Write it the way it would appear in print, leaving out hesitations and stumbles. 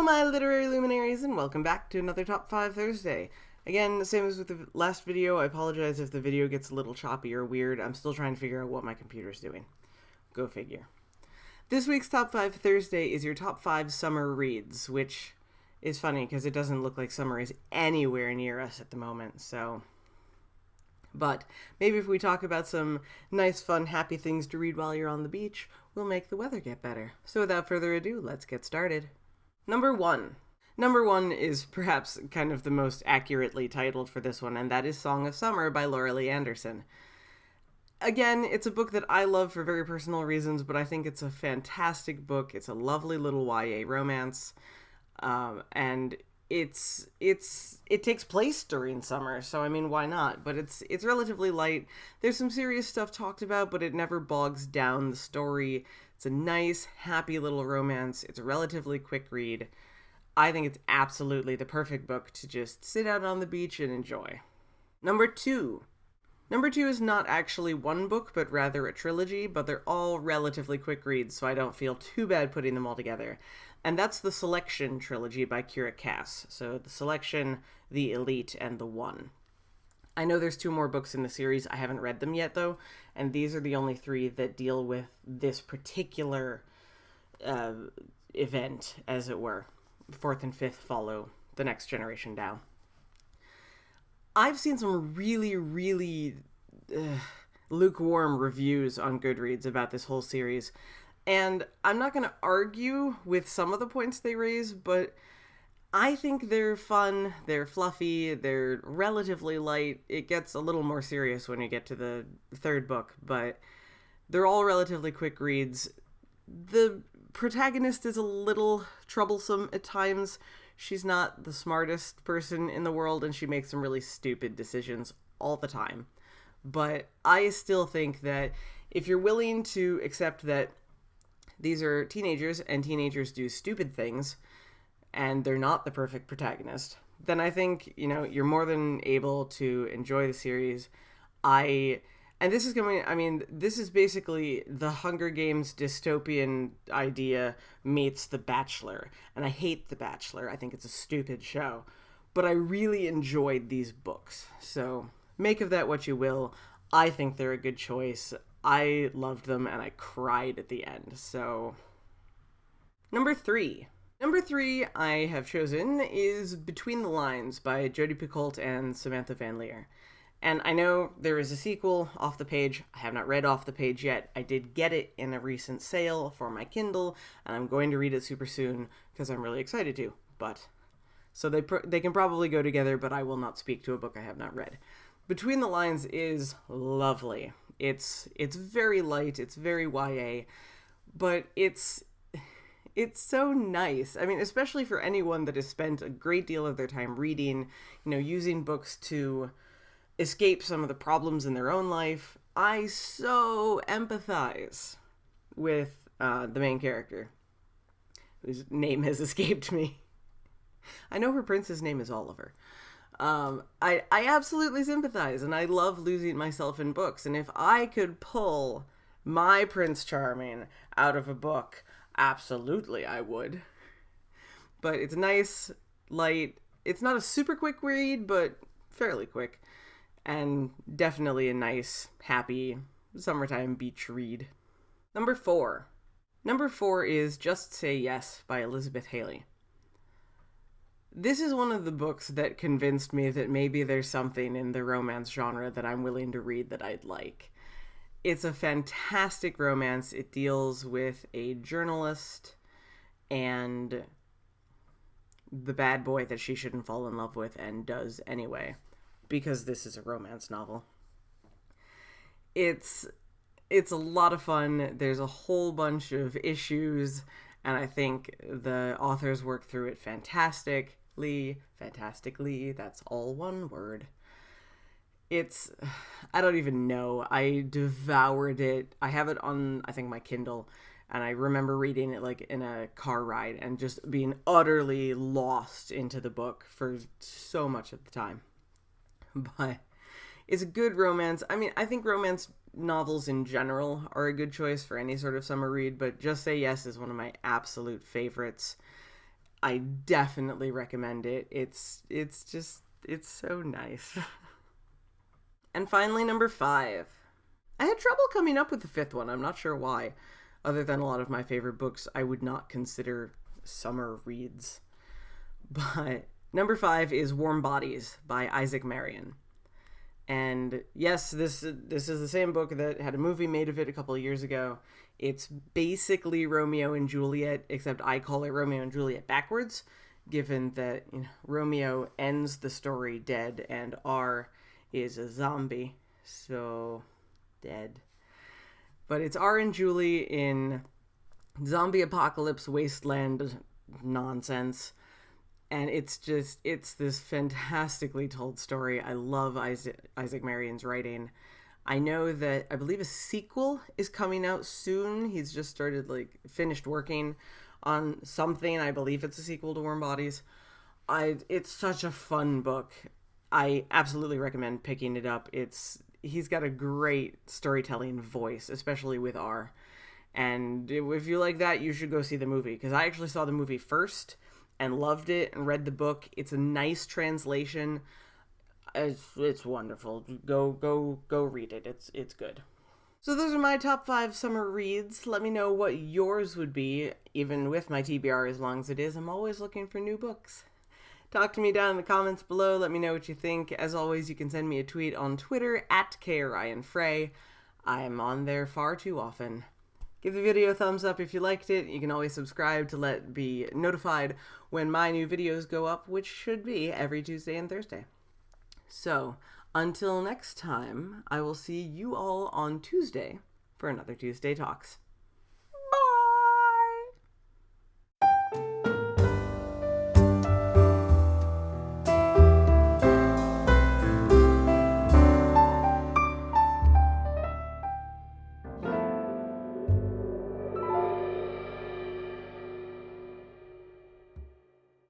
my literary luminaries, and welcome back to another Top 5 Thursday. Again, same as with the last video, I apologize if the video gets a little choppy or weird. I'm still trying to figure out what my computer's doing. Go figure. This week's Top 5 Thursday is your Top 5 Summer Reads, which is funny because it doesn't look like summer is anywhere near us at the moment, so... But maybe if we talk about some nice, fun, happy things to read while you're on the beach, we'll make the weather get better. So without further ado, let's get started. Number 1. Number 1 is perhaps kind of the most accurately titled for this one, and that is Song of Summer by Laura Lee Anderson. Again, it's a book that I love for very personal reasons, but I think it's a fantastic book. It's a lovely little YA romance, and it takes place during summer, so I mean, why not? But it's relatively light. There's some serious stuff talked about, but it never bogs down the story. It's a nice, happy little romance. It's a relatively quick read. I think it's absolutely the perfect book to just sit out on the beach and enjoy. Number 2. Number 2 is not actually one book, but rather a trilogy, but they're all relatively quick reads, so I don't feel too bad putting them all together. And that's the Selection Trilogy by Kira Cass. So the Selection, the Elite, and the One. I know there's 2 more books in the series. I haven't read them yet, though, and these are the only 3 that deal with this particular event, as it were. 4th and 5th follow the next generation down. I've seen some really lukewarm reviews on Goodreads about this whole series, and I'm not going to argue with some of the points they raise, but I think they're fun, they're fluffy, they're relatively light. It gets a little more serious when you get to the 3rd book, but they're all relatively quick reads. The protagonist is a little troublesome at times. She's not the smartest person in the world, and she makes some really stupid decisions all the time. But I still think that if you're willing to accept that these are teenagers, and teenagers do stupid things, and they're not the perfect protagonist, then I think, you're more than able to enjoy the series. This is basically the Hunger Games dystopian idea meets The Bachelor. And I hate The Bachelor. I think it's a stupid show. But I really enjoyed these books. So make of that what you will. I think they're a good choice. I loved them and I cried at the end. So, Number 3. Number 3 I have chosen is Between the Lines by Jodi Picoult and Samantha Van Leer. And I know there is a sequel, Off the Page. I have not read Off the Page yet. I did get it in a recent sale for my Kindle, and I'm going to read it super soon because I'm really excited to. So they can probably go together, but I will not speak to a book I have not read. Between the Lines is lovely. It's very light, it's very YA, but it's so nice. I mean, especially for anyone that has spent a great deal of their time reading, using books to escape some of the problems in their own life. I so empathize with the main character, whose name has escaped me. I know her prince's name is Oliver. I absolutely sympathize, and I love losing myself in books. And if I could pull my Prince Charming out of a book, absolutely I would. But it's nice, light. It's not a super quick read, but fairly quick. And definitely a nice, happy, summertime beach read. Number 4. Number 4 is Just Say Yes by Elizabeth Haley. This is one of the books that convinced me that maybe there's something in the romance genre that I'm willing to read that I'd like. It's a fantastic romance. It deals with a journalist and the bad boy that she shouldn't fall in love with and does anyway, because this is a romance novel. It's a lot of fun. There's a whole bunch of issues, and I think the authors work through it fantastically. That's all one word. I don't even know. I devoured it. I have it on, I think, my Kindle, and I remember reading it like in a car ride and just being utterly lost into the book for so much of the time. But it's a good romance. I mean, I think romance novels in general are a good choice for any sort of summer read, but Just Say Yes is one of my absolute favorites. I definitely recommend it. It's so nice. And finally, number 5. I had trouble coming up with the 5th one. I'm not sure why. Other than a lot of my favorite books, I would not consider summer reads. But number 5 is Warm Bodies by Isaac Marion. And yes, this is the same book that had a movie made of it a couple of years ago. It's basically Romeo and Juliet, except I call it Romeo and Juliet backwards, given that Romeo ends the story dead and R is a zombie, so dead. But it's R and Julie in zombie apocalypse wasteland nonsense. And it's this fantastically told story. I love Isaac Marion's writing. I know that I believe a sequel is coming out soon. He's just finished working on something. I believe it's a sequel to Warm Bodies. It's such a fun book. I absolutely recommend picking it up. He's got a great storytelling voice, especially with R. And if you like that, you should go see the movie, because I actually saw the movie first and loved it and read the book. It's a nice translation. It's wonderful. Go read it. It's good. So those are my top 5 summer reads. Let me know what yours would be, even with my TBR as long as it is. I'm always looking for new books. Talk to me down in the comments below. Let me know what you think. As always, you can send me a tweet on Twitter at @KRyanFrey. I'm on there far too often. Give the video a thumbs up if you liked it. You can always subscribe to be notified when my new videos go up, which should be every Tuesday and Thursday. So, until next time, I will see you all on Tuesday for another Tuesday Talks.